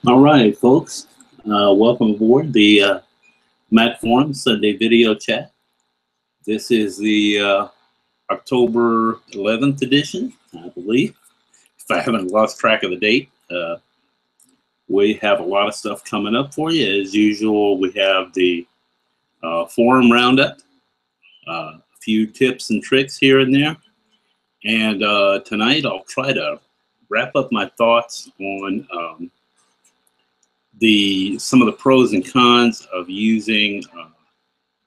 All right, folks. Welcome aboard the Mac Forum Sunday video chat. This is the October 11th edition, I believe, if I haven't lost track of the date. We have a lot of stuff coming up for you. As usual, we have the forum roundup, a few tips and tricks here and there. And tonight I'll try to wrap up my thoughts on some of the pros and cons of using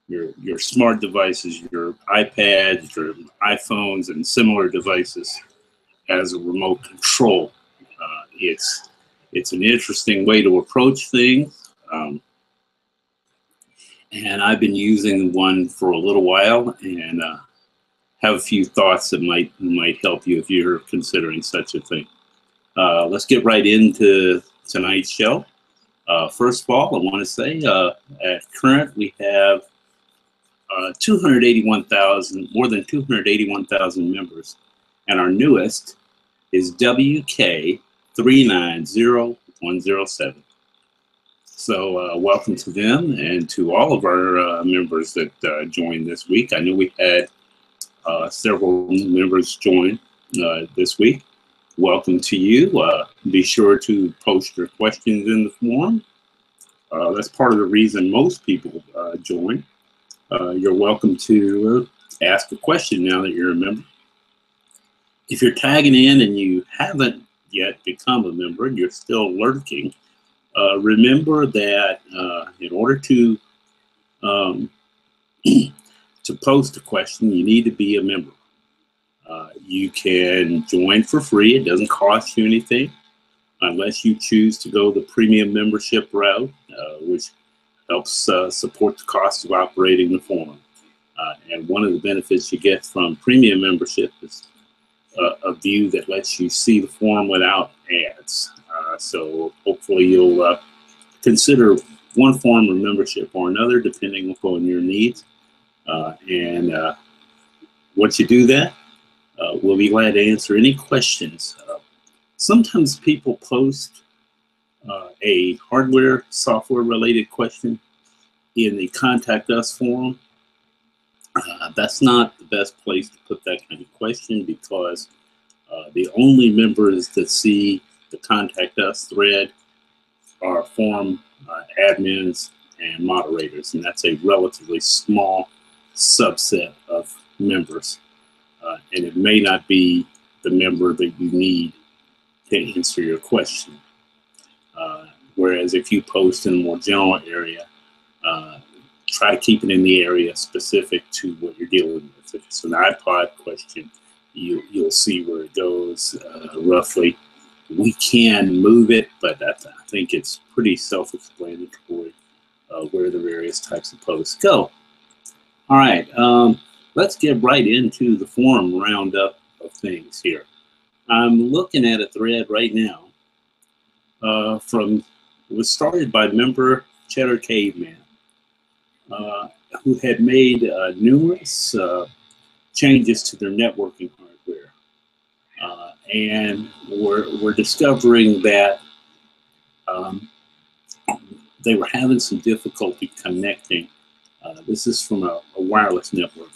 your smart devices, your iPads, your iPhones, and similar devices as a remote control. It's an interesting way to approach things, and I've been using one for a little while, and have a few thoughts that might help you if you're considering such a thing. Let's get right into tonight's show. First of all, I want to say at current we have more than 281,000 members, and our newest is WK390107. So welcome to them and to all of our members that joined this week. I know we had several members join this week. Welcome to you. Be sure to post your questions in the forum. That's part of the reason most people join. You're welcome to ask a question now that you're a member. If you're tagging in and you haven't yet become a member and you're still lurking, remember that in order to post a question, you need to be a member. You can join for free. It doesn't cost you anything unless you choose to go the premium membership route, which helps support the cost of operating the forum. And one of the benefits you get from premium membership is a view that lets you see the forum without ads. So hopefully you'll consider one form of membership or another depending upon your needs. And once you do that, we'll be glad to answer any questions. Sometimes people post a hardware, software related question in the Contact Us forum. That's not the best place to put that kind of question because the only members that see the Contact Us thread are forum admins and moderators, and that's a relatively small subset of members. And it may not be the member that you need to answer your question. Whereas if you post in a more general area, try to keep it in the area specific to what you're dealing with. If it's an iPod question, you'll see where it goes roughly. We can move it, but I think it's pretty self-explanatory where the various types of posts go. All right. Let's get right into the forum roundup of things here. I'm looking at a thread right now it was started by member Cheddar Caveman, who had made numerous changes to their networking hardware. And we're discovering that they were having some difficulty connecting. This is from a wireless network.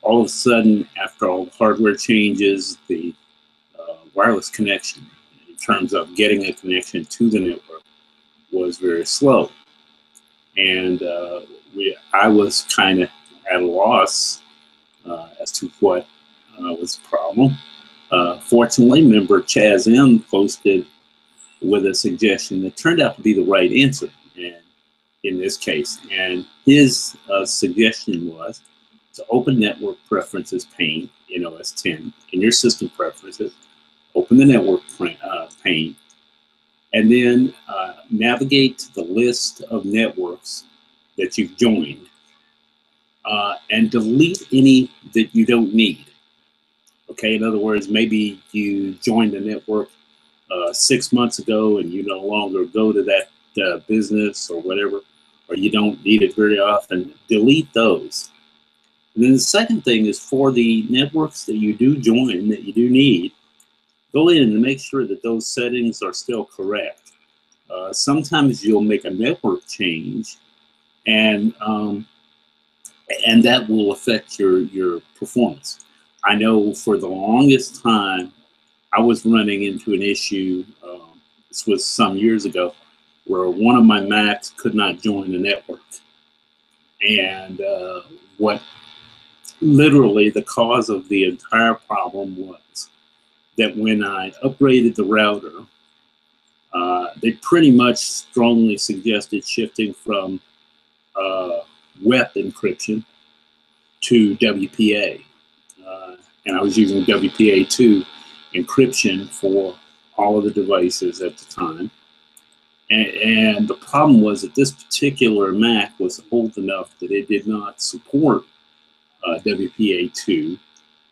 All of a sudden, after all the hardware changes, the wireless connection, in terms of getting a connection to the network, was very slow. And I was kind of at a loss as to what was the problem. Fortunately, member Chaz M posted with a suggestion that turned out to be the right answer in this case. And his suggestion was to open network preferences pane in OS 10 in your system preferences, open the network pane, and then navigate to the list of networks that you've joined and delete any that you don't need. Okay, in other words, maybe you joined a network 6 months ago and you no longer go to that business or whatever, or you don't need it very often. Delete those. And then the second thing is for the networks that you do join, that you do need, go in and make sure that those settings are still correct. Sometimes you'll make a network change, and that will affect your performance. I know for the longest time I was running into an issue. This was some years ago, where one of my Macs could not join the network, and what literally the cause of the entire problem was that when I upgraded the router, they pretty much strongly suggested shifting from web encryption to WPA. And I was using WPA2 encryption for all of the devices at the time. And the problem was that this particular Mac was old enough that it did not support WPA2.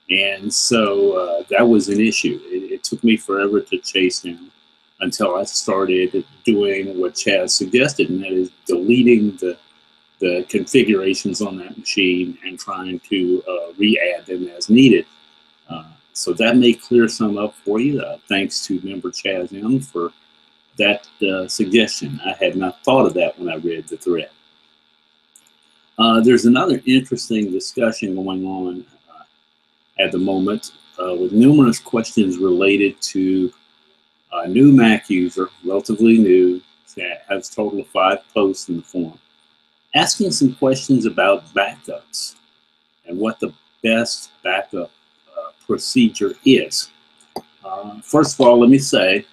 And so that was an issue. It took me forever to chase down until I started doing what Chaz suggested, and that is deleting the configurations on that machine and trying to re-add them as needed. So that may clear some up for you. Thanks to member Chaz M for that suggestion. I had not thought of that when I read the thread. There's another interesting discussion going on at the moment with numerous questions related to a new Mac user, relatively new, that has a total of 5 posts in the forum, asking some questions about backups and what the best backup procedure is. First of all, let me say,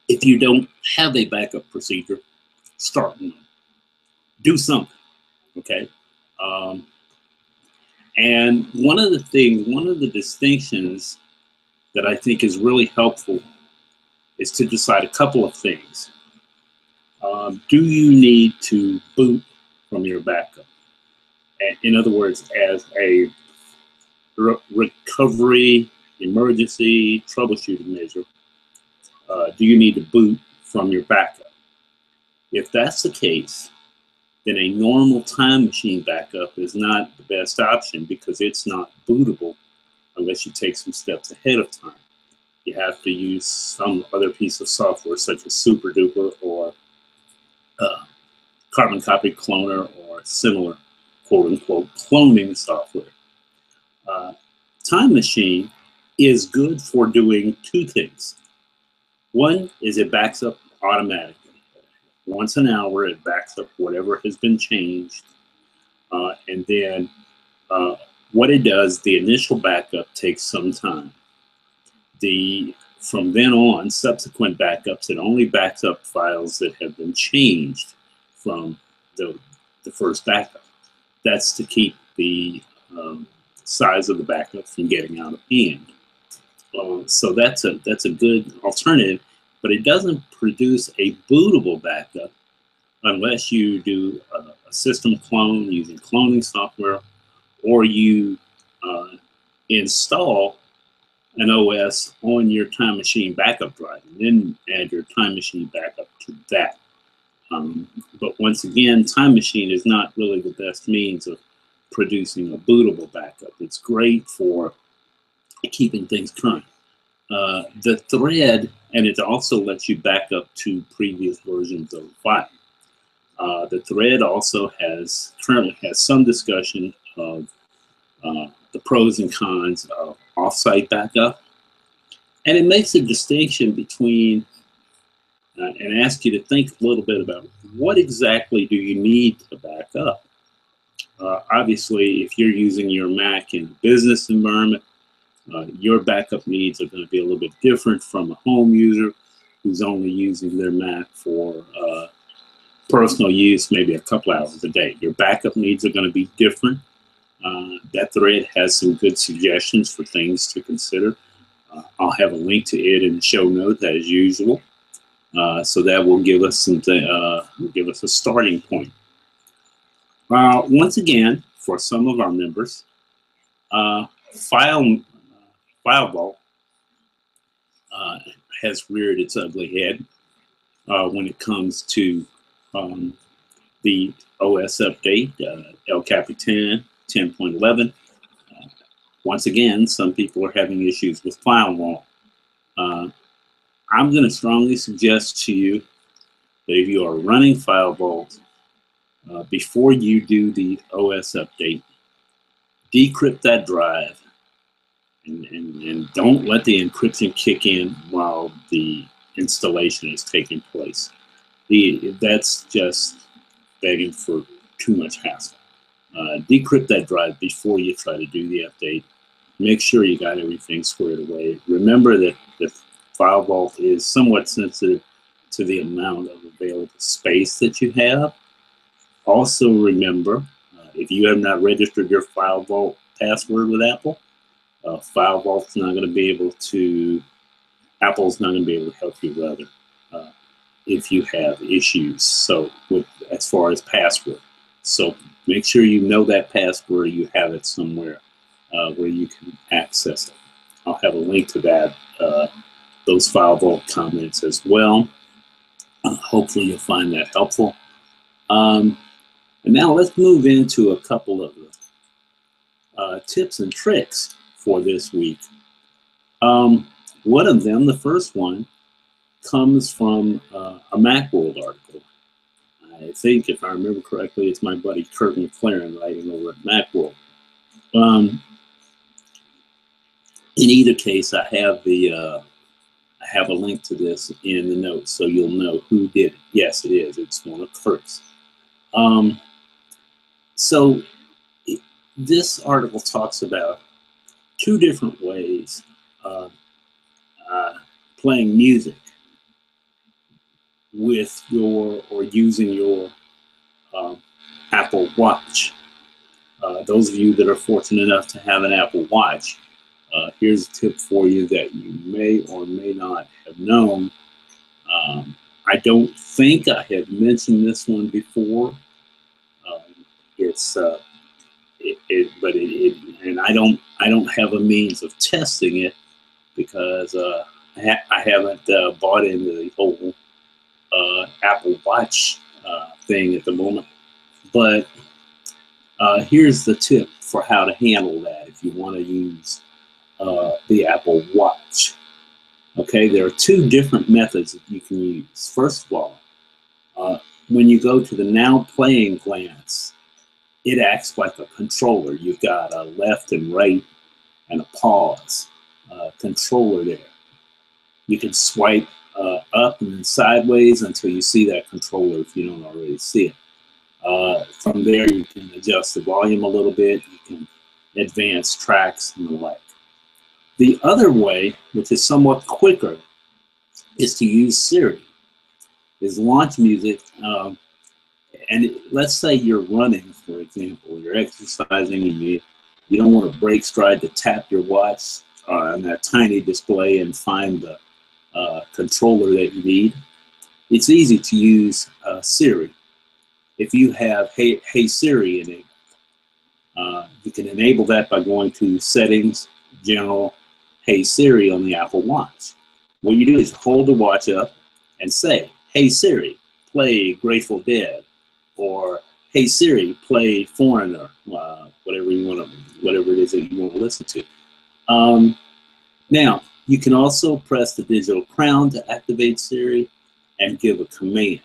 if you don't have a backup procedure, start one. Do something, okay? And one of the distinctions that I think is really helpful is to decide a couple of things. Do you need to boot from your backup? In other words, as a recovery, emergency, troubleshooting measure, do you need to boot from your backup? If that's the case, then a normal time machine backup is not the best option because it's not bootable unless you take some steps ahead of time. You have to use some other piece of software such as SuperDuper or Carbon Copy Cloner or similar quote-unquote cloning software. Time Machine is good for doing 2 things. One is it backs up automatically. Once an hour, it backs up whatever has been changed. And then what it does, the initial backup takes some time. From then on, subsequent backups, it only backs up files that have been changed from the first backup. That's to keep the size of the backup from getting out of hand. So that's a good alternative, but it doesn't produce a bootable backup unless you do a system clone using cloning software, or you install an OS on your Time Machine backup drive and then add your Time Machine backup to that. But once again, Time Machine is not really the best means of producing a bootable backup. It's great for keeping things current. The thread, and it also lets you back up to previous versions of the file. The thread also currently has some discussion of the pros and cons of offsite backup. And it makes a distinction between, and asks you to think a little bit about what exactly do you need to back up. Obviously, if you're using your Mac in a business environment, your backup needs are going to be a little bit different from a home user who's only using their Mac for personal use, maybe a couple hours a day. Your backup needs are going to be different. That thread has some good suggestions for things to consider. I'll have a link to it in the show notes as usual, so that will give us give us a starting point. Once again, for some of our members, FileVault has reared its ugly head when it comes to the OS update, El Capitan 10.11. Once again, some people are having issues with FileVault. I'm going to strongly suggest to you that if you are running FileVault, before you do the OS update, decrypt that drive and don't let the encryption kick in while the installation is taking place. That's just begging for too much hassle. Decrypt that drive before you try to do the update. Make sure you got everything squared away. Remember that the FileVault is somewhat sensitive to the amount of available space that you have. Also remember, if you have not registered your FileVault password with Apple, FileVault's not going to be able to, Apple's not going to be able to help you rather if you have issues. So as far as password, so make sure you know that password, you have it somewhere where you can access it. I'll have a link to that, those FileVault comments as well. Hopefully you'll find that helpful. And now let's move into a couple of tips and tricks for this week. One of them, the first one, comes from a Macworld article. I think, if I remember correctly, it's my buddy Kurt McLaren writing over at Macworld. In either case, I have a link to this in the notes, so you'll know who did it. Yes, it is. It's one of Kurt's. So this article talks about two different ways of playing music with your or using your Apple Watch. Those of you that are fortunate enough to have an Apple Watch, here's a tip for you that you may or may not have known. I don't think I have mentioned this one before. And I don't have a means of testing it because I haven't bought into the whole Apple Watch thing at the moment. But here's the tip for how to handle that if you want to use the Apple Watch. Okay, there are two different methods that you can use. First of all, when you go to the Now Playing glance, it acts like a controller. You've got a left and right and a pause controller there. You can swipe up and sideways until you see that controller if you don't already see it. From there, you can adjust the volume a little bit. You can advance tracks and the like. The other way, which is somewhat quicker, is to use Siri. Is launch music, and let's say you're running, for example, you're exercising and you don't want to break stride to tap your watch on that tiny display and find the controller that you need. It's easy to use Siri. If you have Hey Siri enabled, you can enable that by going to Settings, General, Hey Siri on the Apple Watch. What you do is hold the watch up and say, Hey Siri, play Grateful Dead, or Hey Siri, play Foreigner, whatever it is that you want to listen to. Now, you can also press the digital crown to activate Siri and give a command.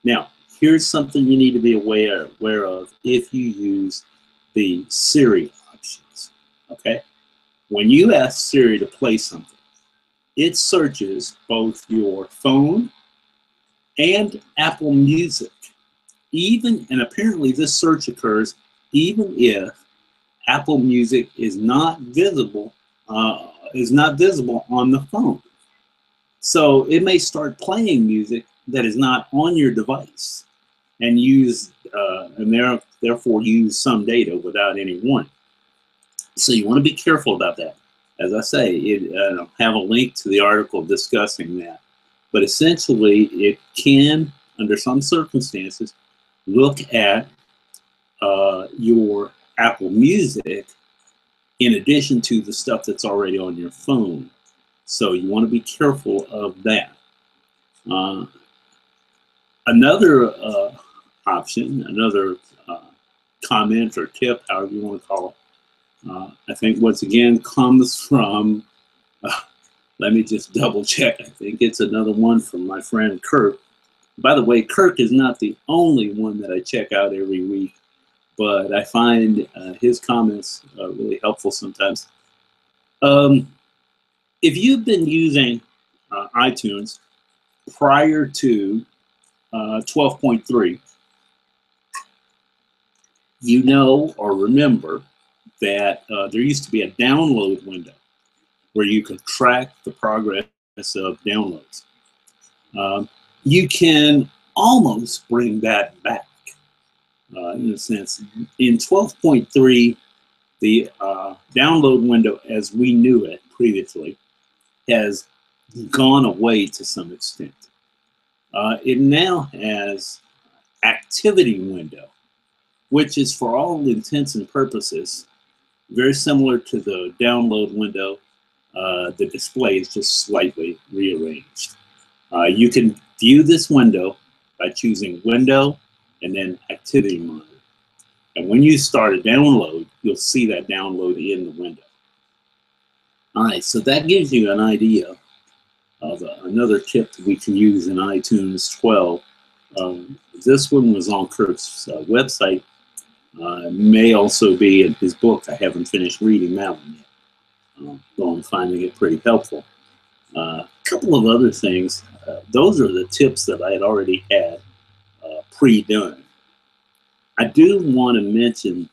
Now, here's something you need to be aware of if you use the Siri options, okay? When you ask Siri to play something, it searches both your phone and Apple Music. And apparently this search occurs even if Apple Music is not visible on the phone. So it may start playing music that is not on your device and therefore use some data without any warning. So you want to be careful about that. As I say, I have a link to the article discussing that. But essentially, it can, under some circumstances, look at your Apple Music in addition to the stuff that's already on your phone. So you want to be careful of that. Another option, another comment or tip, however you want to call it, I think once again comes from Let me just double check. I think it's another one from my friend Kirk. By the way, Kirk is not the only one that I check out every week, but I find his comments really helpful sometimes. If you've been using iTunes prior to 12.3, you know or remember that there used to be a download window where you could track the progress of downloads. You can almost bring that back in a sense. In 12.3, the download window as we knew it previously has gone away to some extent. It now has activity window, which is for all intents and purposes very similar to the download window. The display is just slightly rearranged. You can view this window by choosing Window and then Activity Monitor. And when you start a download, you'll see that download in the window. All right, so that gives you an idea of another tip that we can use in iTunes 12. This one was on Kirk's website. May also be in his book. I haven't finished reading that one yet, though I'm finding it pretty helpful. A couple of other things. Those are the tips that I had already had pre-done. I do want to mention,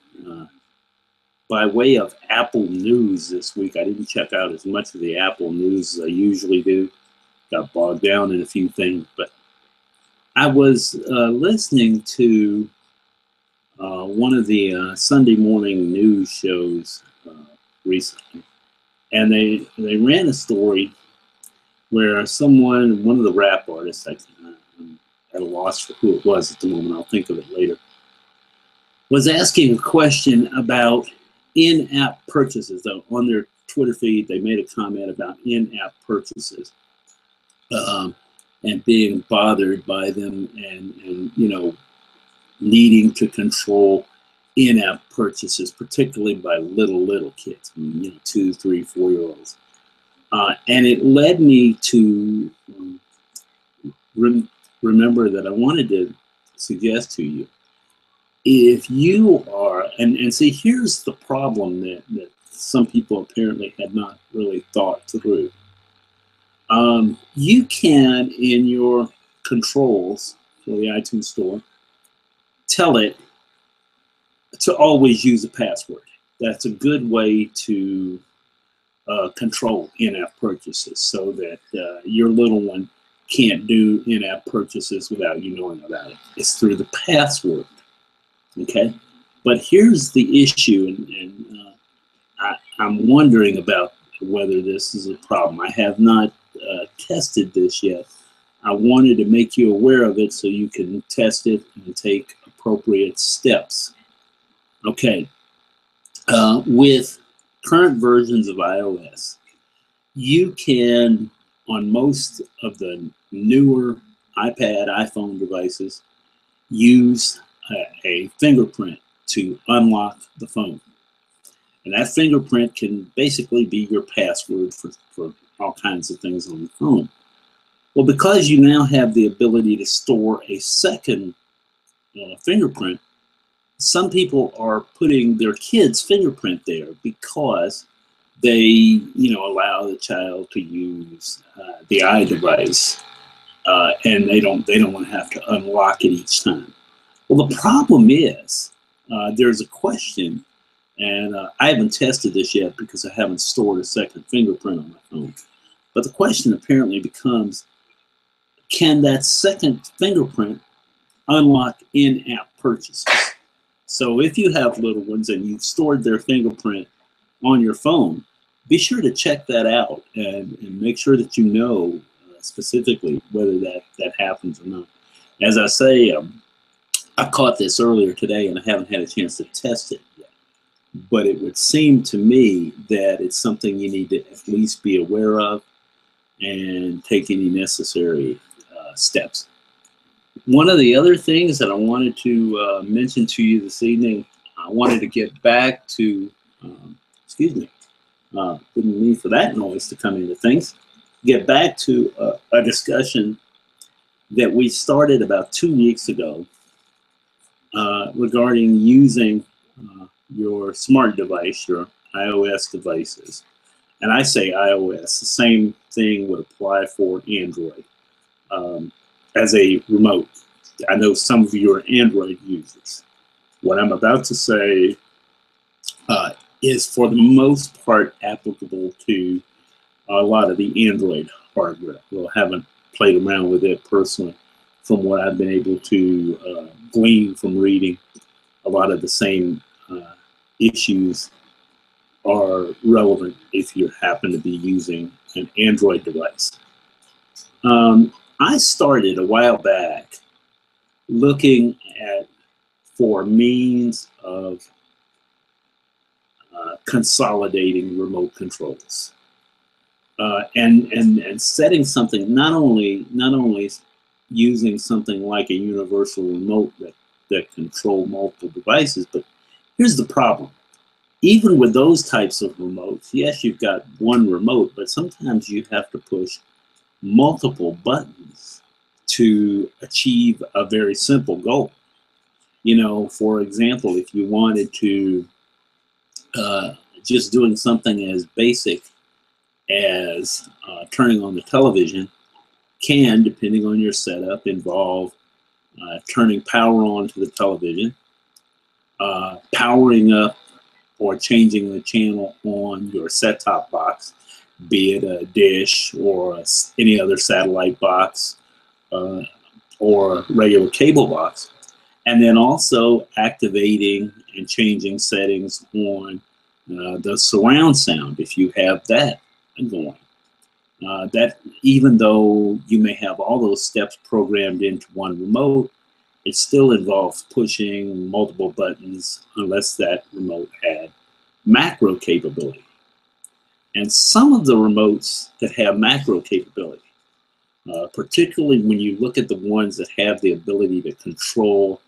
by way of Apple News this week, I didn't check out as much of the Apple News as I usually do. Got bogged down in a few things, but I was listening to one of the Sunday morning news shows recently, and they ran a story where someone, one of the rap artists, I'm at a loss for who it was at the moment, I'll think of it later, was asking a question about in-app purchases. On their Twitter feed, they made a comment about in-app purchases and being bothered by them and you know, needing to control in-app purchases, particularly by little kids, you know, 2, 3, 4-year-olds. And it led me to remember that I wanted to suggest to you, if you are, and see, here's the problem that some people apparently had not really thought through. You can, in your controls for the iTunes Store, tell it to always use a password. That's a good way to control in-app purchases so that your little one can't do in-app purchases without you knowing about it. It's through the password, okay? But here's the issue, and I'm wondering about whether this is a problem. I have not tested this yet. I wanted to make you aware of it so you can test it and take appropriate steps. Okay, with current versions of iOS, you can, on most of the newer iPad, iPhone devices, use a fingerprint to unlock the phone. And that fingerprint can basically be your password for all kinds of things on the phone. Well, because you now have the ability to store a second fingerprint, some people are putting their kid's fingerprint there because they, you know, allow the child to use the iDevice, and they don't want to have to unlock it each time. Well, the problem is there's a question, and I haven't tested this yet because I haven't stored a second fingerprint on my phone. But the question apparently becomes, can that second fingerprint unlock in-app purchases? So if you have little ones and you've stored their fingerprint on your phone, be sure to check that out and make sure that you know specifically whether that happens or not. As I say, I caught this earlier today and I haven't had a chance to test it yet. But it would seem to me that it's something you need to at least be aware of and take any necessary steps. One of the other things that I wanted to mention to you this evening, I wanted to get back to, excuse me, didn't mean for that noise to come into things. get back to a discussion that we started about 2 weeks ago regarding using your smart device, your iOS devices. And I say iOS, the same thing would apply for Android as a remote. I know some of you are Android users. What I'm about to say is for the most part applicable to a lot of the Android hardware. Well, I haven't played around with it personally. From what I've been able to glean from reading, a lot of the same issues are relevant if you happen to be using an Android device. I started a while back looking for means of consolidating remote controls and setting something, not only using something like a universal remote that control multiple devices, but here's the problem. Even with those types of remotes, yes, you've got one remote, but sometimes you have to push multiple buttons to achieve a very simple goal. You know, for example, if you wanted to just doing something as basic as turning on the television can, depending on your setup, involve turning power on to the television, powering up or changing the channel on your set-top box, be it a dish or any other satellite box or regular cable box, and then also activating and changing settings on the surround sound if you have that going. That even though you may have all those steps programmed into one remote, it still involves pushing multiple buttons unless that remote had macro capability. And some of the remotes that have macro capability, particularly when you look at the ones that have the ability to control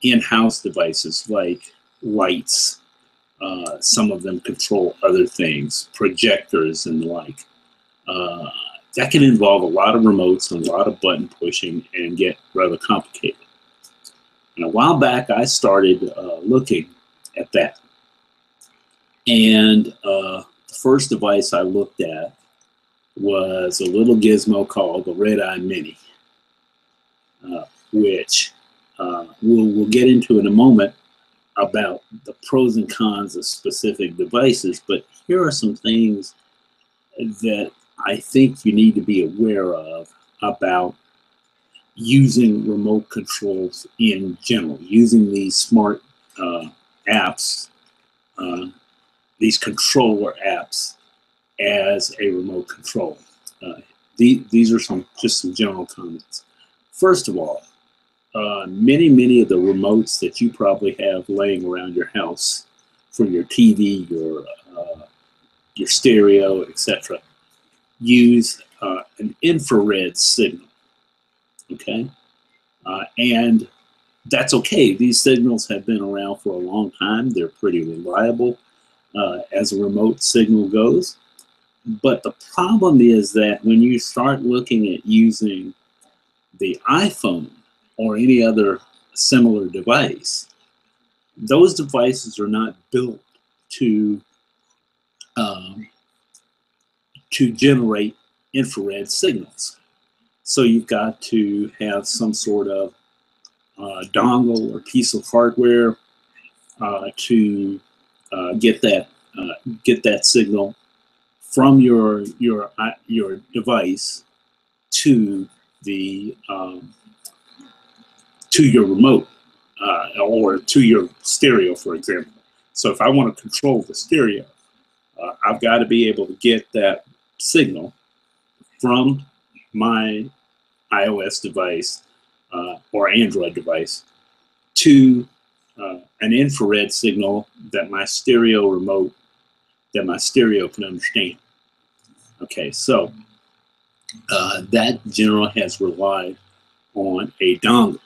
in-house devices like lights, some of them control other things, projectors and the like. That can involve a lot of remotes and a lot of button pushing and get rather complicated. And a while back, I started looking at that. And the first device I looked at was a little gizmo called the Red Eye Mini, which we'll get into in a moment about the pros and cons of specific devices. But here are some things that I think you need to be aware of about using remote controls in general, using these smart apps, these controller apps as a remote control. These are just some general comments. First of all, many of the remotes that you probably have laying around your house for your TV, your stereo, etc., use an infrared signal, okay? And that's okay. These signals have been around for a long time. They're pretty reliable as a remote signal goes. But the problem is that when you start looking at using the iPhone or any other similar device, those devices are not built to generate infrared signals. So you've got to have some sort of dongle or piece of hardware to get that signal from your device to your remote or to your stereo, for example. So if I want to control the stereo, I've got to be able to get that signal from my iOS device or Android device to an infrared signal that my stereo remote, that my stereo can understand. Okay, so that general has relied on a dongle.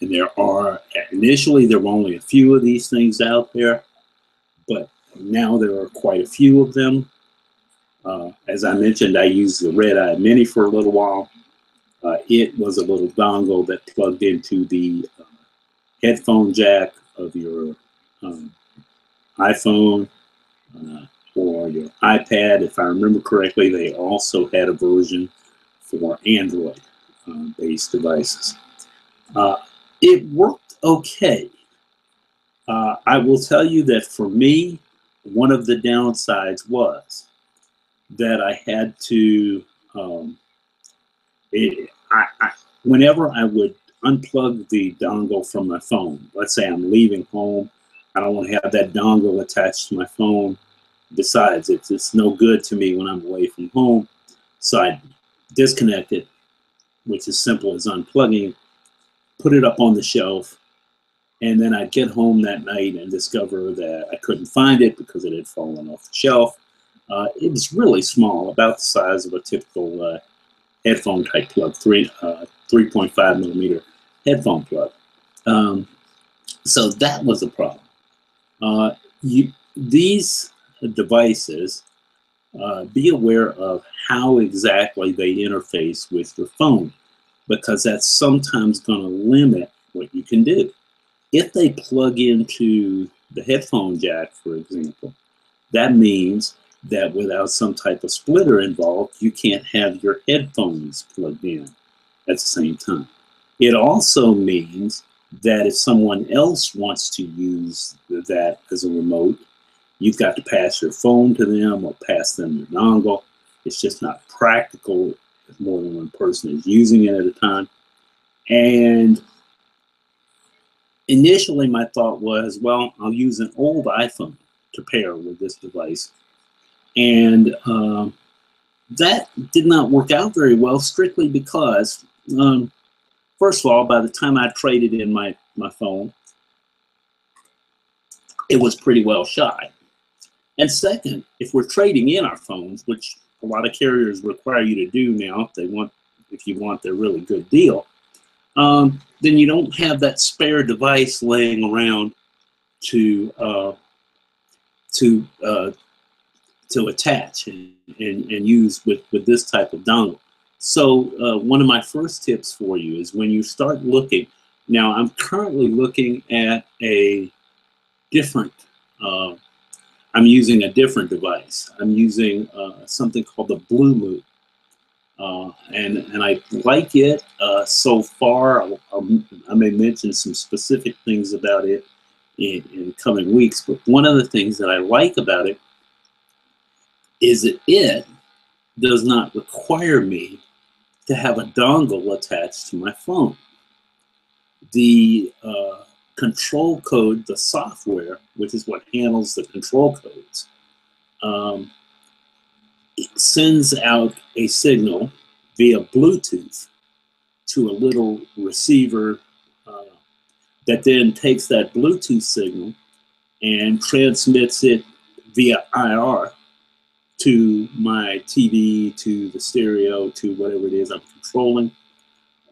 And initially there were only a few of these things out there, but now there are quite a few of them. As I mentioned, I used the Red Eye Mini for a little while. It was a little dongle that plugged into the headphone jack of your iPhone or your iPad. If I remember correctly, they also had a version for Android based devices. It worked okay. I will tell you that for me, one of the downsides was that I had to, whenever I would unplug the dongle from my phone, let's say I'm leaving home, I don't want to have that dongle attached to my phone. Besides, it's no good to me when I'm away from home. So I disconnect it, which is simple as unplugging, put it up on the shelf, and then I'd get home that night and discover that I couldn't find it because it had fallen off the shelf. It was really small, about the size of a typical headphone type plug, 3.5 millimeter headphone plug. So that was a problem. These devices, be aware of how exactly they interface with your phone, because that's sometimes going to limit what you can do. If they plug into the headphone jack, for example, that means that without some type of splitter involved, you can't have your headphones plugged in at the same time. It also means that if someone else wants to use that as a remote, you've got to pass your phone to them or pass them your dongle. It's just not practical if more than one person is using it at a time. And initially my thought was, well, I'll use an old iPhone to pair with this device. And that did not work out very well, strictly because, first of all, by the time I traded in my phone, it was pretty well shot. And second, if we're trading in our phones, which a lot of carriers require you to do now if you want their really good deal, then you don't have that spare device laying around to attach and use with this type of dongle. So one of my first tips for you is when you start looking, now I'm currently looking at a different, I'm using a different device. I'm using something called the Blue Move. And I like it so far. I may mention some specific things about it in coming weeks, but one of the things that I like about it is that it does not require me to have a dongle attached to my phone. The control code, the software, which is what handles the control codes, it sends out a signal via Bluetooth to a little receiver that then takes that Bluetooth signal and transmits it via IR to my TV, to the stereo, to whatever it is I'm controlling.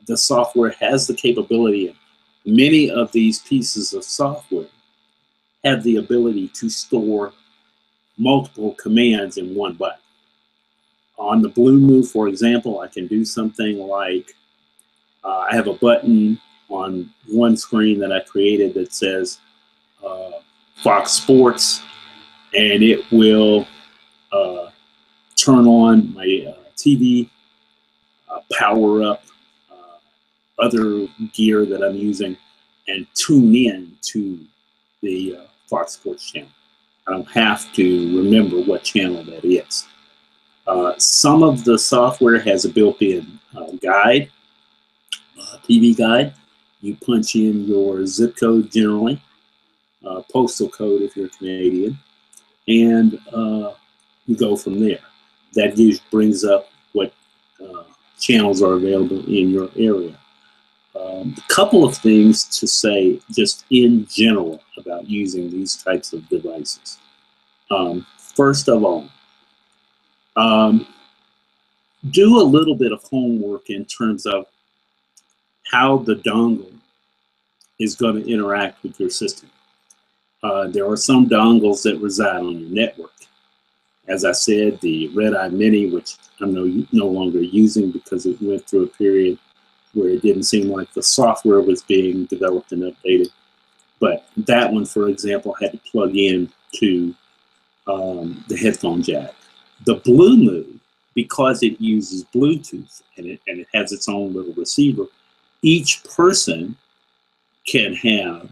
The software has the capability, and many of these pieces of software have the ability to store multiple commands in one button. On the Blue Move, for example, I can do something like, I have a button on one screen that I created that says Fox Sports, and it will turn on my TV, power up other gear that I'm using, and tune in to the Fox Sports channel. I don't have to remember what channel that is. Some of the software has a built-in guide, TV guide. You punch in your zip code generally, postal code if you're Canadian, and you go from there. That brings up what channels are available in your area. A couple of things to say just in general about using these types of devices. First of all, do a little bit of homework in terms of how the dongle is going to interact with your system. There are some dongles that reside on your network. As I said, the Red-Eye Mini, which I'm no longer using because it went through a period where it didn't seem like the software was being developed and updated. But that one, for example, had to plug in to the headphone jack. The Blue Move, because it uses Bluetooth and it has its own little receiver, each person can have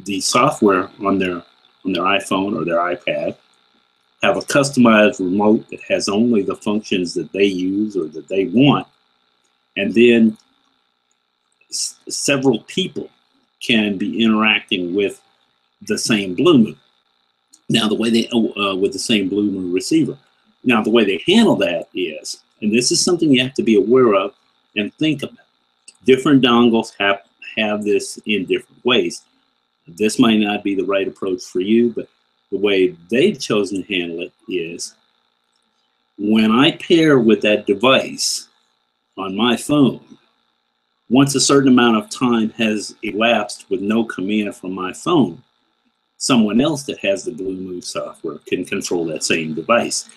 the software on their iPhone or their iPad, have a customized remote that has only the functions that they use or that they want, and then several people can be interacting with the same Blue Move. Now, the way they with the same Blue Move receiver. Now, the way they handle that is, and this is something you have to be aware of and think about. Different dongles have this in different ways. This might not be the right approach for you, but the way they've chosen to handle it is when I pair with that device on my phone, once a certain amount of time has elapsed with no command from my phone, someone else that has the Blue Move software can control that same device.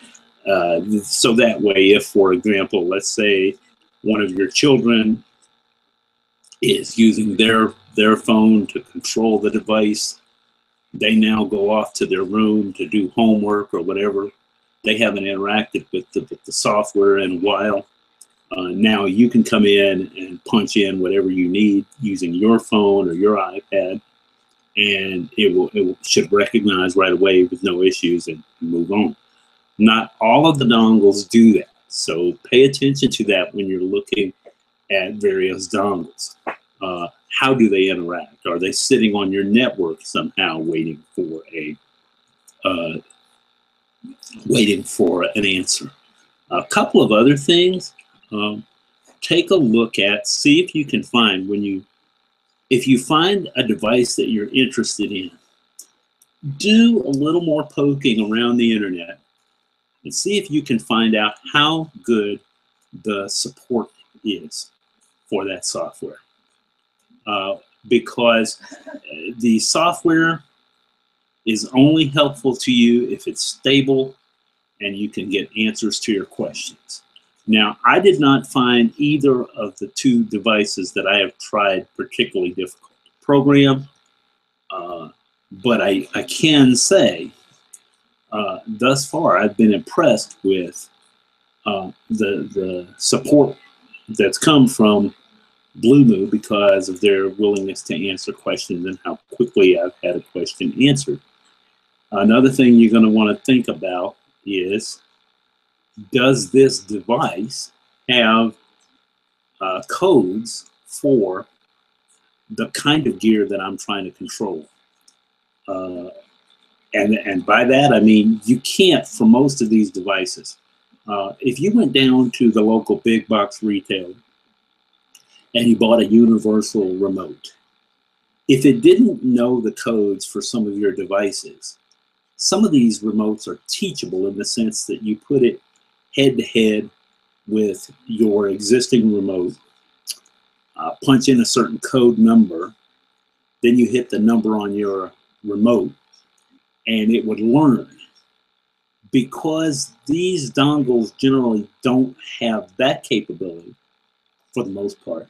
So that way, if, for example, let's say one of your children is using their phone to control the device, they now go off to their room to do homework or whatever. They haven't interacted with the software in a while. Now you can come in and punch in whatever you need using your phone or your iPad, and it should recognize right away with no issues and move on. Not all of the dongles do that, so pay attention to that when you're looking at various dongles. How do they interact? Are they sitting on your network somehow waiting for an answer? A couple of other things. Take a look at, see if you can find if you find a device that you're interested in, do a little more poking around the internet and see if you can find out how good the support is for that software. Because the software is only helpful to you if it's stable and you can get answers to your questions. Now, I did not find either of the two devices that I have tried particularly difficult to program, but I can say thus far I've been impressed with the support that's come from Blue Move because of their willingness to answer questions and how quickly I've had a question answered. Another thing you're going to want to think about is, does this device have codes for the kind of gear that I'm trying to control? And by that, I mean, you can't for most of these devices. If you went down to the local big box retailer and you bought a universal remote, if it didn't know the codes for some of your devices, some of these remotes are teachable in the sense that you put it head to head with your existing remote, punch in a certain code number, then you hit the number on your remote, and it would learn. Because these dongles generally don't have that capability, for the most part,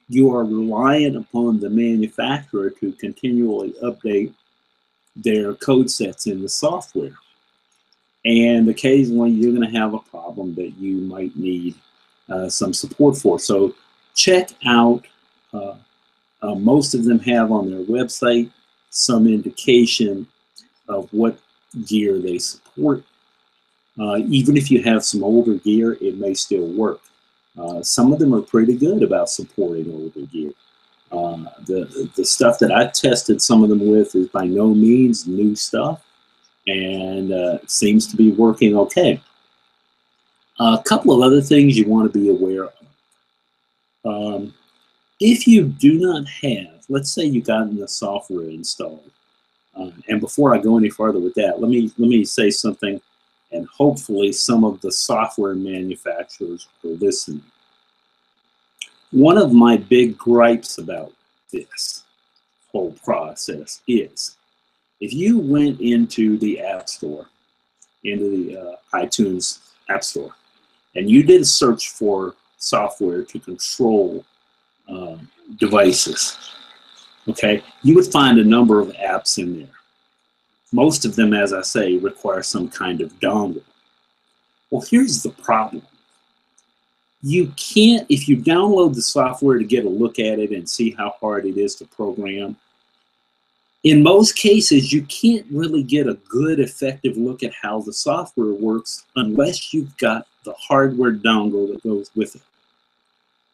you are reliant upon the manufacturer to continually update their code sets in the software. And occasionally you're going to have a problem that you might need some support for. So check out, most of them have on their website some indication of what gear they support. Even if you have some older gear, it may still work. Some of them are pretty good about supporting older gear. The stuff that I tested some of them with is by no means new stuff, and it seems to be working okay. A couple of other things you want to be aware of. If you do not have, let's say you've gotten the software installed, and before I go any farther with that, let me say something, and hopefully some of the software manufacturers are listening. One of my big gripes about this whole process is, if you went into the App Store into the iTunes App Store, and you did a search for software to control devices, okay, you would find a number of apps in there. Most of them, as I say, require some kind of dongle. Well, here's the problem. You can't, if you download the software to get a look at it and see how hard it is to program, in most cases, you can't really get a good, effective look at how the software works unless you've got the hardware dongle that goes with it.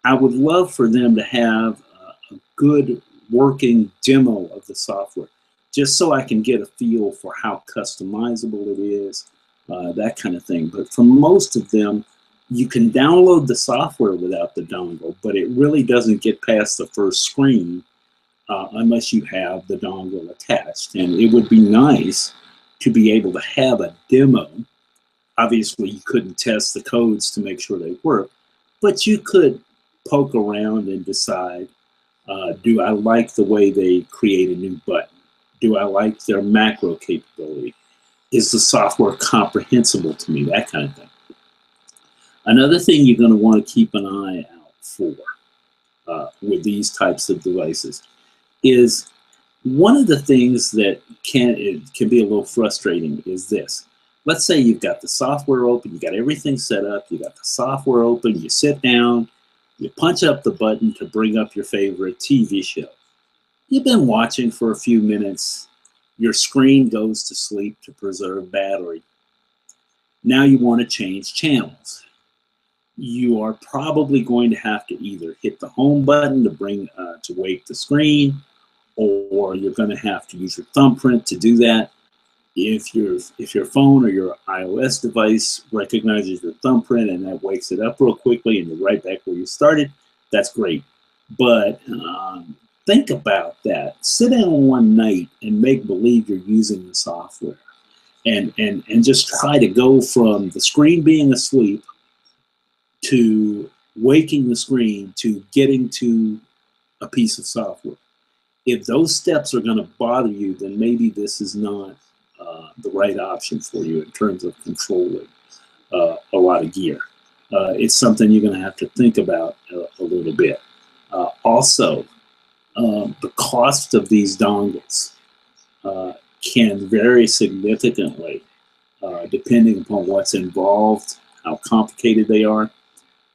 I would love for them to have a good working demo of the software, just so I can get a feel for how customizable it is, that kind of thing. But for most of them, you can download the software without the dongle, but it really doesn't get past the first screen unless you have the dongle attached. And it would be nice to be able to have a demo. Obviously, you couldn't test the codes to make sure they work, but you could poke around and decide, do I like the way they create a new button? Do I like their macro capability? Is the software comprehensible to me? That kind of thing. Another thing you're going to want to keep an eye out for with these types of devices is one of the things that can be a little frustrating is this. Let's say you've got the software open, you got everything set up, you got the software open, you sit down, you punch up the button to bring up your favorite TV show. You've been watching for a few minutes, your screen goes to sleep to preserve battery. Now you want to change channels. You are probably going to have to either hit the home button to wake the screen, or you're going to have to use your thumbprint to do that. If your phone or your iOS device recognizes your thumbprint and that wakes it up real quickly and you're right back where you started, that's great. But think about that. Sit down one night and make believe you're using the software, and just try to go from the screen being asleep to waking the screen to getting to a piece of software. If those steps are going to bother you, then maybe this is not the right option for you in terms of controlling a lot of gear. It's something you're going to have to think about a little bit. Also, the cost of these dongles can vary significantly depending upon what's involved, how complicated they are.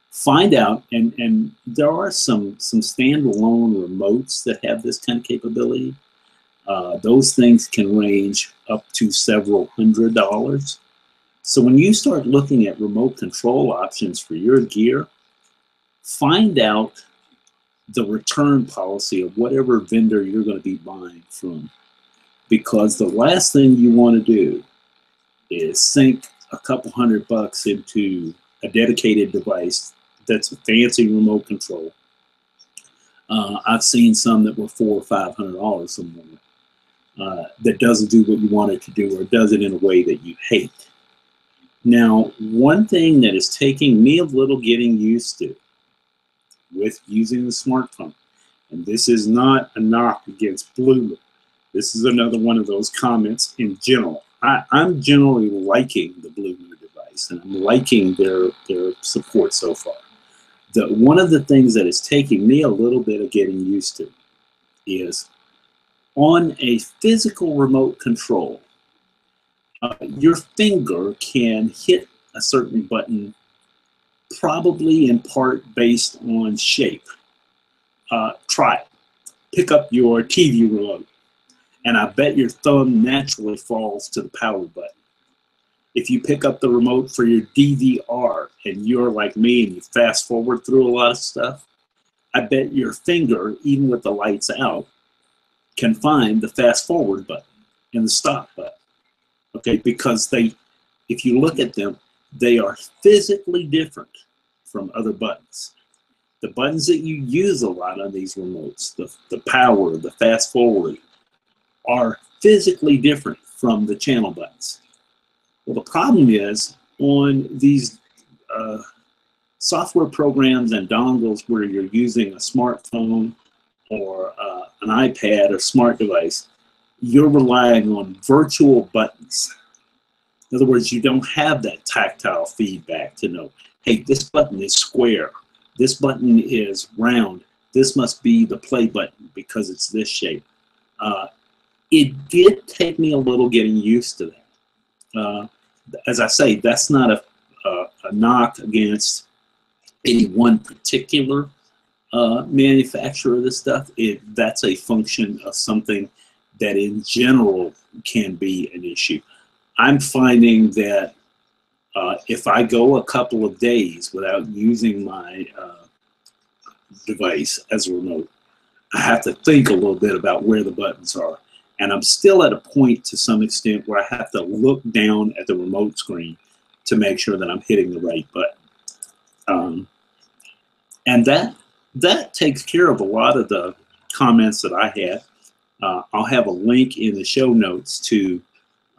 Find out, and there are some standalone remotes that have this kind of capability. Those things can range up to several $100s. So when you start looking at remote control options for your gear, find out the return policy of whatever vendor you're going to be buying from. Because the last thing you want to do is sink a couple $100 into a dedicated device that's a fancy remote control. I've seen some that were $400 or $500 somewhere that doesn't do what you want it to do, or does it in a way that you hate. Now, one thing that is taking me a little getting used to with using the smartphone, and this is not a knock against Blue, this is another one of those comments in general. I'm generally liking the Blue device, and I'm liking their support so far. One of the things that is taking me a little bit of getting used to is on a physical remote control, your finger can hit a certain button, probably in part based on shape. Try it. Pick up your TV remote, and I bet your thumb naturally falls to the power button. If you pick up the remote for your DVR and you're like me and you fast forward through a lot of stuff, I bet your finger, even with the lights out, can find the fast forward button and the stop button. Okay, because if you look at them, they are physically different from other buttons. The buttons that you use a lot on these remotes, the power, the fast forward, are physically different from the channel buttons. Well, the problem is on these software programs and dongles where you're using a smartphone or an iPad or smart device, you're relying on virtual buttons. In other words, you don't have that tactile feedback to know, hey, this button is square, this button is round, this must be the play button because it's this shape. It did take me a little getting used to that. As I say, that's not a knock against any one particular manufacturer of this stuff. That's a function of something that in general can be an issue. I'm finding that if I go a couple of days without using my device as a remote, I have to think a little bit about where the buttons are. And I'm still at a point to some extent where I have to look down at the remote screen to make sure that I'm hitting the right button. And that takes care of a lot of the comments that I had. I'll have a link in the show notes to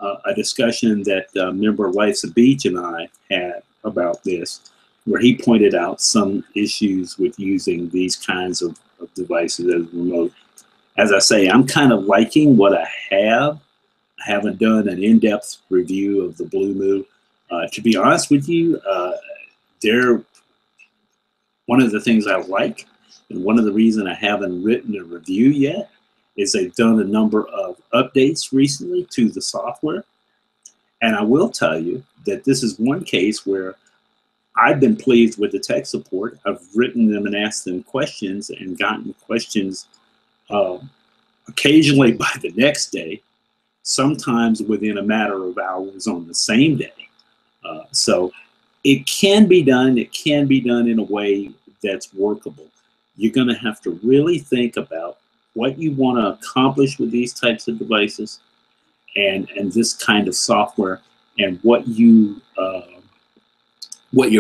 a discussion that member Life's a Beach and I had about this, where he pointed out some issues with using these kinds of devices as remote. As I say, I'm kind of liking what I have. I haven't done an in-depth review of the Blue Moo. To be honest with you, they're one of the things I like, and one of the reasons I haven't written a review yet is they've done a number of updates recently to the software. And I will tell you that this is one case where I've been pleased with the tech support. I've written them and asked them questions and gotten questions occasionally by the next day, sometimes within a matter of hours on the same day. So it can be done. It can be done in a way that's workable. You're going to have to really think about what you want to accomplish with these types of devices and this kind of software, and what your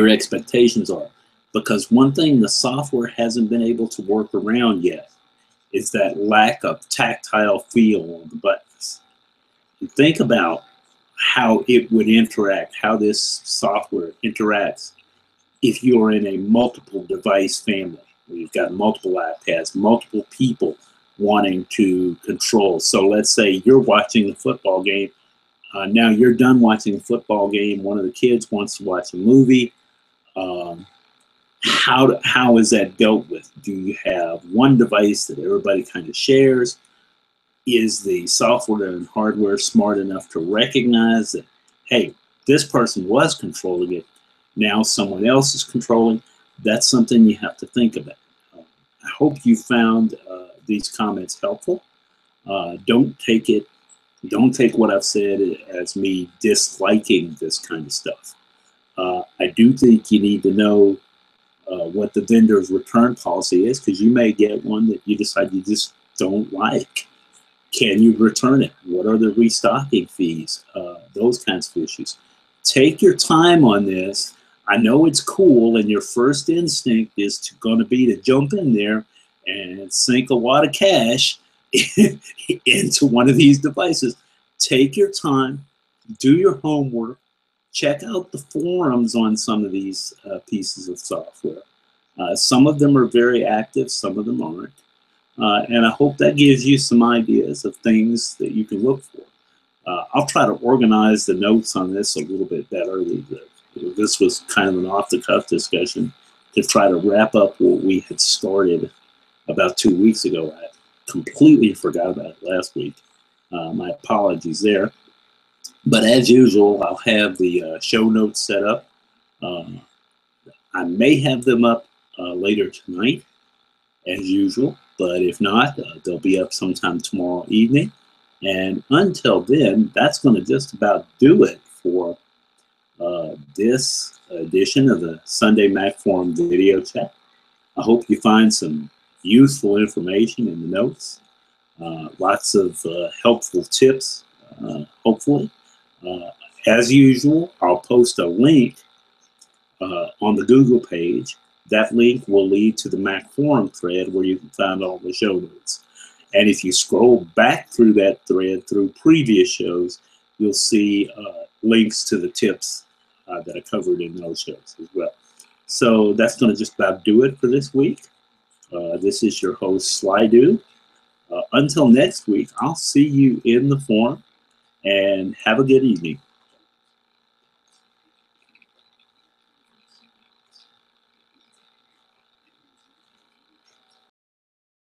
expectations are. Because one thing the software hasn't been able to work around yet is that lack of tactile feel on the buttons. And think about how it would interact, how this software interacts if you're in a multiple device family, where you've got multiple iPads, multiple people wanting to control. So let's say you're watching the football game. Now you're done watching the football game. One of the kids wants to watch a movie. How is that dealt with? Do you have one device that everybody kind of shares? Is the software and hardware smart enough to recognize that, hey, this person was controlling it, now someone else is controlling? That's something you have to think about. I hope you found these comments helpful. Don't take what I've said as me disliking this kind of stuff. I do think you need to know what the vendor's return policy is, because you may get one that you decide you just don't like. Can you return it? What are the restocking fees? Those kinds of issues. Take your time on this. I know it's cool, and your first instinct is going to be to jump in there and sink a lot of cash into one of these devices. Take your time, do your homework, check out the forums on some of these pieces of software. Some of them are very active, some of them aren't. And I hope that gives you some ideas of things that you can look for. I'll try to organize the notes on this a little bit better. This was kind of an off-the-cuff discussion to try to wrap up what we had started about 2 weeks ago. I completely forgot about it last week. My apologies there. But as usual, I'll have the show notes set up. I may have them up later tonight, as usual. But if not, they'll be up sometime tomorrow evening. And until then, that's going to just about do it for this edition of the Sunday Mac Forum video chat. I hope you find some useful information in the notes. Lots of helpful tips, hopefully. As usual, I'll post a link on the Google page. That link will lead to the Mac Forum thread where you can find all the show notes. And if you scroll back through that thread through previous shows, you'll see links to the tips that are covered in those shows as well. So that's going to just about do it for this week. This is your host, Slydo. Until next week, I'll see you in the forum, and have a good evening.